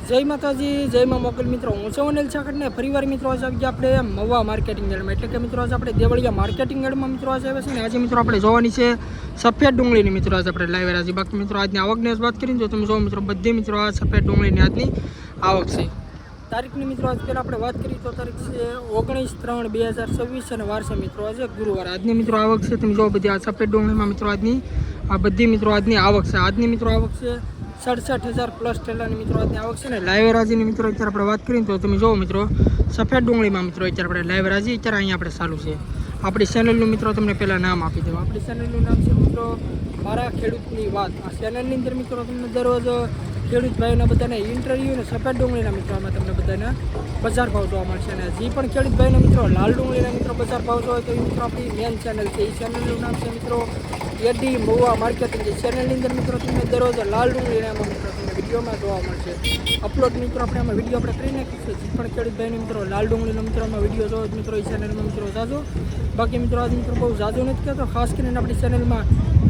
જય માતાજી, જય માં મોકલ મિત્રો. હું છું અનિલ છાકડ ને ફરીવાર મિત્રો આજે આવી ગયા આપણે મવા માર્કેટિંગ યાર્ડમાં. એટલે કે મિત્રો આજે આપણે દેવળિયા માર્કેટિંગ યાર્ડમાં મિત્રો આજે આવે છે ને આજે મિત્રો આપણે જોવાની છે સફેદ ડુંગળીની મિત્રો આજે આપણે લાવી રહ્યા છીએ. બાકી મિત્રો આજની આવકની વાત કરીને જો તમે જો મિત્રો બધી મિત્રો આ સફેદ ડુંગળીની આજની આવક છે. તારીખની મિત્રો આજ પહેલાં આપણે વાત કરીએ તો તારીખ છે 19/3/2024 અને વાર છે મિત્રો આજે ગુરુવાર. આજની મિત્રો આવક છે તમે જો બધી આ સફેદ ડુંગળીમાં મિત્રો આજની આ બધી મિત્રો આજની આવક છે. આજની મિત્રો આવક છે 67,000 પ્લસ ટેલાની મિત્રો આજની આવક છે ને લાઈવ રાજીની મિત્રો અત્યારે આપણે વાત કરીએ તો તમે જુઓ મિત્રો સફેદ ડુંગળીમાં મિત્રો અત્યારે આપણે લાઈવ રાજી અત્યારે અહીંયા આપણે ચાલુ છે. આપણી ચેનલનું મિત્રો તમને પહેલાં નામ આપી દઉં. આપણી ચેનલનું નામ છે મિત્રો મારા ખેડૂતની વાત. આ ચેનલની અંદર મિત્રો તમને દરરોજ ખેડૂત ભાઈઓના બધાને ઇન્ટરવ્યૂ અને સફેદ ડુંગળીના મિત્રોમાં તમને બધાને બજાર ભાવ જોવા મળશે. અને જે પણ ખેડૂત ભાઈના મિત્રો લાલ ડુંગળીના મિત્રો બજાર ભાવ જોવા હોય તો એ મિત્રો આપણી મેન ચેનલ છે. એ ચેનલનું નામ છે મિત્રો એડી મવા માર્કેટિંગ. જે ચેનલની અંદર મિત્રો તમને દરરોજ લાલ ડુંગળીના મિત્રો તમને વિડીયોમાં જોવા મળશે. અપલોડ મિત્રો આપણે આમાં વિડીયો આપણે કરી નાખીશું. જે પણ ખેડૂત ભાઈના મિત્રો લાલ ડુંગળીના મિત્રોમાં વિડીયો જોવો મિત્રો એ ચેનલમાં મિત્રો જાજો. બાકી મિત્રો આજ મિત્રો બહુ જાજો નથી કહેતો. ખાસ કરીને આપણી ચેનલમાં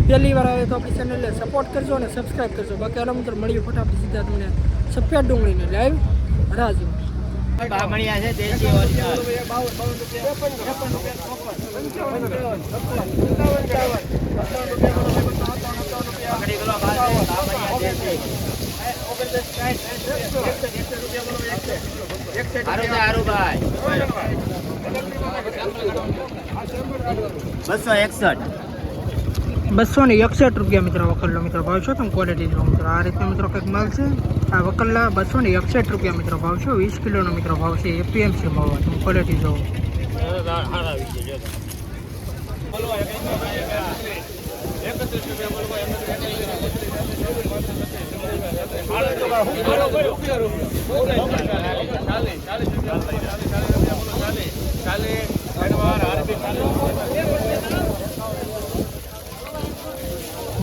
પહેલી વાર આવે તો આપણી ચેનલને સપોર્ટ કરજો અને સબસ્ક્રાઈબ કરજો. બાકી આના મિત્રો મળીએ ફટાફટ સીધા તમને સફેદ ડુંગળીને લાઈવ રાજો. ₹261 મિત્રો વકલનો મિત્રો ભાવ છો તમે ક્વોલિટી જો મિત્રો આ રીતનો મિત્રો કંઈક માલ છે. આ વકલના ₹261 મિત્રો ભાવ છો. 20 કિલોનો મિત્રો ભાવ છે. એપીએમસી મવા તમે ક્વોલિટી જો.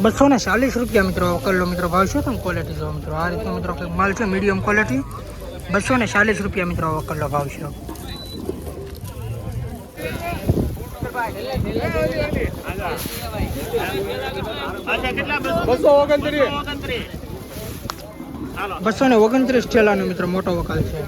₹240 મિત્રો વકલનો મિત્રો ભાવ છે તમે ક્વોલિટી જો મિત્રો આ રીતનો મિત્રો કંઈક માલ છે. મીડિયમ ક્વોલિટી ₹240 મિત્રો વકલનો ભાવ છે. ₹229 ઠેલાનો મિત્રો મોટો વકલ છે.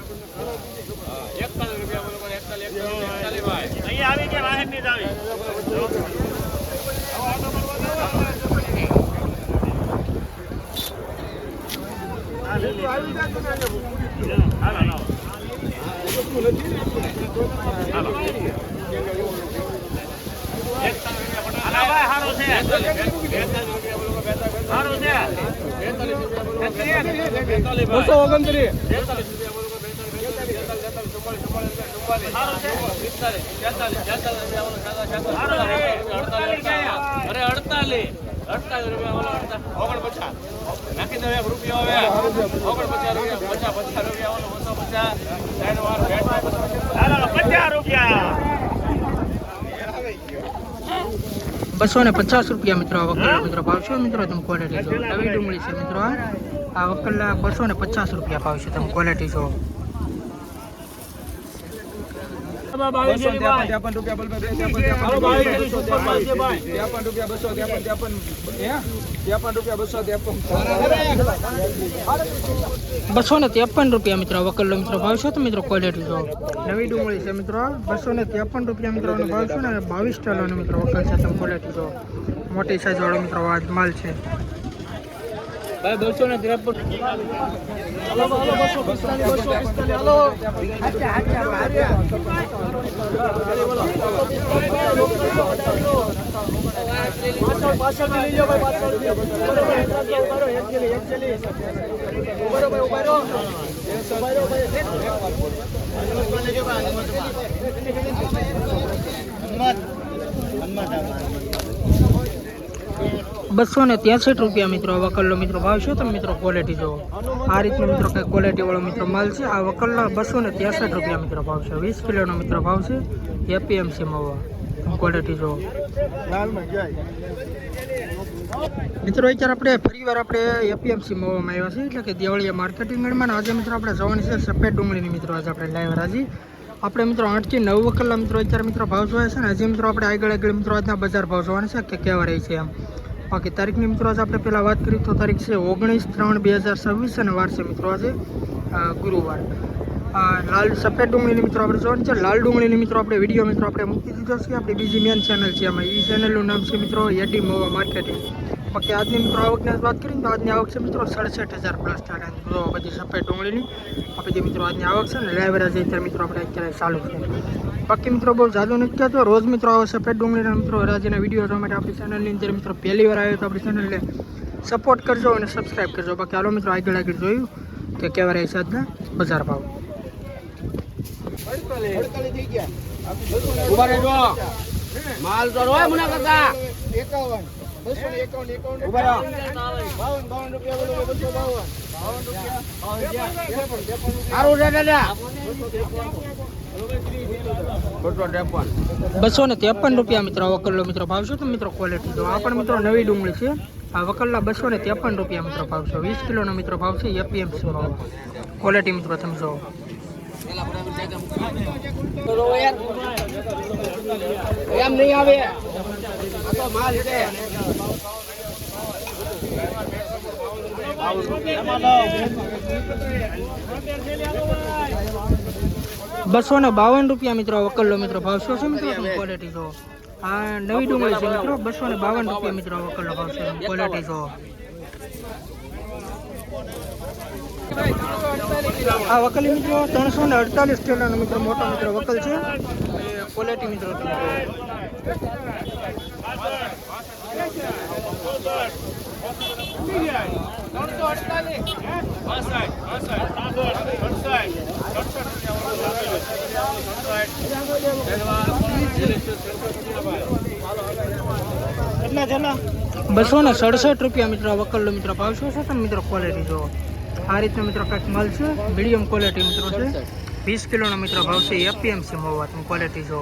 ₹250 મિત્રો વકલનો મિત્રો ભાવ છે મિત્રો તમે ક્વોલિટી જો. નવી ડુંગળી છે મિત્રો આ વકલના ₹250 ભાવ છે તમે ક્વોલિટી જો. ₹253 મિત્રો વકલનો મિત્રો ભાવ છે તો મિત્રો ક્વોલિટી જો. નવી ડુંગળી છે મિત્રો ₹253 મિત્રોનો ભાવ છે ને 22 ટેલાનો મિત્રો વકલ છે તમે ક્વોલિટી જો. મોટી સાઈઝ વાળો મિત્રો આ માલ છે. ₹263 મિત્રો વકલનો મિત્રો ભાવ છે તમે મિત્રો ક્વોલિટી જો. આ રીતનો મિત્રો કંઈક ક્વોલિટી વાળો મિત્રો માલ છે. આ વકલના ₹263 મિત્રો ભાવ છે. 20 કિલોનો મિત્રો ભાવ છે. એપીએમસી મવા ક્વોલિટી જો. મિત્રો અત્યારે આપણે ફરીવાર આપણે એપીએમસી મવામાં આવ્યા છીએ એટલે કે દેવળિયા માર્કેટિંગ યાર્ડમાં. આજે મિત્રો આપણે જવાની છે સફેદ ડુંગળીની મિત્રો આજે આપણે લાઈવ રાજી. આપણે મિત્રો 8 થી 9 વકલના મિત્રો અત્યારે મિત્રો ભાવ જોયા છે ને હજી મિત્રો આપણે આગળ મિત્રો આજના બજાર ભાવ જોવાના છે કે કેવા રહી છે એમ. બાકી તારીખની મિત્રો આજે આપણે પહેલાં વાત કરીએ તો તારીખ છે 19/3/2026 અને વાર છે મિત્રો આજે ગુરુવાર. લાલ સફેદ ડુંગળીની મિત્રો આપણે જોવાની છે. લાલ ડુંગળીની મિત્રો આપણે વિડીયો મિત્રો આપણે મૂકી દીધો છે. આપણી બીજી મેન ચેનલ છે એમાં. એ ચેનલનું નામ છે મિત્રો એડી મહુવા માર્કેટિંગ. બાકી આજની મિત્રો આવકની વાત કરીએ તો આજની આવક છે મિત્રો 67,000 પ્લસ થાય. બધી સફેદ ડુંગળીની આપણી જે મિત્રો આજની આવક છે ને લાઈવરા જે અત્યારે મિત્રો આપણે અત્યારે ચાલુ છે. બાકી મિત્રો બહુ જાદુ નથી કહેતો. રોજ મિત્રો આવો સફેદ ડુંગળીના મિત્રો રાજ્યના વિડીયો જોવા માટે આપણી ચેનલની અંદર મિત્રો પહેલી વાર આવ્યો તો આપણી ચેનલને સપોર્ટ કરજો અને સબસ્ક્રાઈબ કરજો. બાકી હાલો મિત્રો આગળ જોયું કે કેવા રહે છે આજના બજાર ભાવ. માલ તો રોય મુના કાકા 253 રૂપિયા મિત્રો વકલ્લો મિત્રો ભાવ છે. તો મિત્રો ક્વોલિટી જો આ પણ મિત્રો નવી ડુંગળી છે. આ વકલ્લા 253 રૂપિયા મિત્રો ભાવ છે. 20 કિલોનો મિત્રો ભાવ છે. એપીએમસી ભાવ ક્વોલિટી મિત્રો તમે જો એમ નહીં આવે આ તો માલ છે. 252 રૂપિયા મિત્રો વકલ્લો મિત્રો ભાવ છે મિત્રો ક્વોલિટી જો. આ નવી ડુંગળી છે મિત્રો 252 રૂપિયા મિત્રો વકલ્લો ભાવ છે. ક્વોલિટી જો આ વકલી મિત્રો 348 કિલોનો મિત્રો મોટો મિત્રો વકલ છે. ક્વોલિટી મિત્રો ₹267 રૂપિયા મિત્રો વકલ્લો મિત્રો ભાવ છે. તમે મિત્રો ક્વોલિટી જો આ રીતનો મિત્રો કંઈક માલ છે. મીડિયમ ક્વોલિટી મિત્રો છે. 20 કિલોનો મિત્રો ભાવ છે. એપીએમસી મહુવા તમે ક્વોલિટી જો.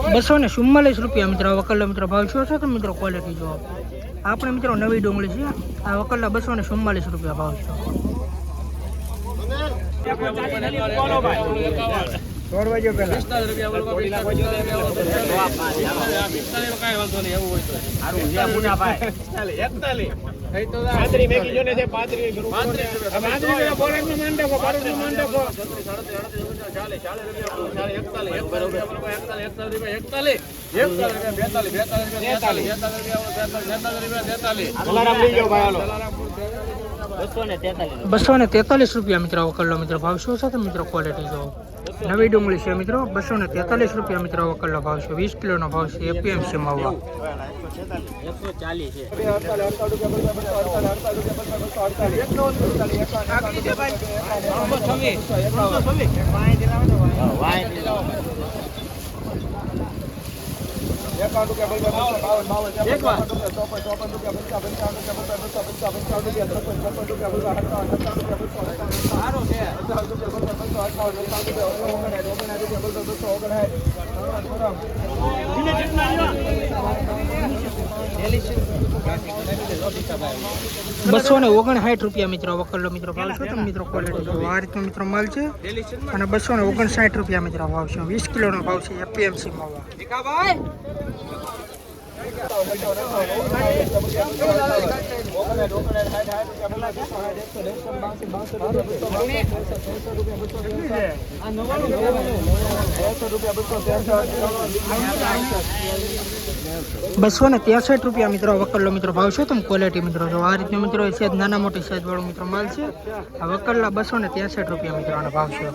₹244 રૂપિયા મિત્રો વકલ્લો મિત્રો ભાવ છે. તો મિત્રો ક્વોલિટી જો આપણે મિત્રો નવી ડુંગળી છે. આ વકલ્લા 244 રૂપિયા ભાવ છે. ₹243 રૂપિયા મિત્રો વકલ્લો મિત્રો ભાવ શું છે. મિત્રો ક્વોલિટી જો નવી ડુંગળી છે મિત્રો 243 રૂપિયા મિત્રો વકલ્લો ભાવ છે. 20 કિલોનો ભાવ છે. એપીએમસી મહુવા 259 રૂપિયા મિત્રો વકલ્લો મિત્રો ભાવ છે. તમે મિત્રો ક્વોલિટી જો આ રીતનો મિત્રો માલ છે. અને 259 રૂપિયા મિત્રો ભાવ છે. 20 કિલોનો ભાવ છે. એપીએમસી મહુવા ₹263 રૂપિયા મિત્રો વકલ્લો મિત્રો ભાવ છે. તમે ક્વોલિટી મિત્રો જો આ રીતનો મિત્રો છે. નાના મોટી સાઈઝ વાળો મિત્રો માલ છે. આ વકલ્લા 263 રૂપિયા મિત્રો આનો ભાવ છે.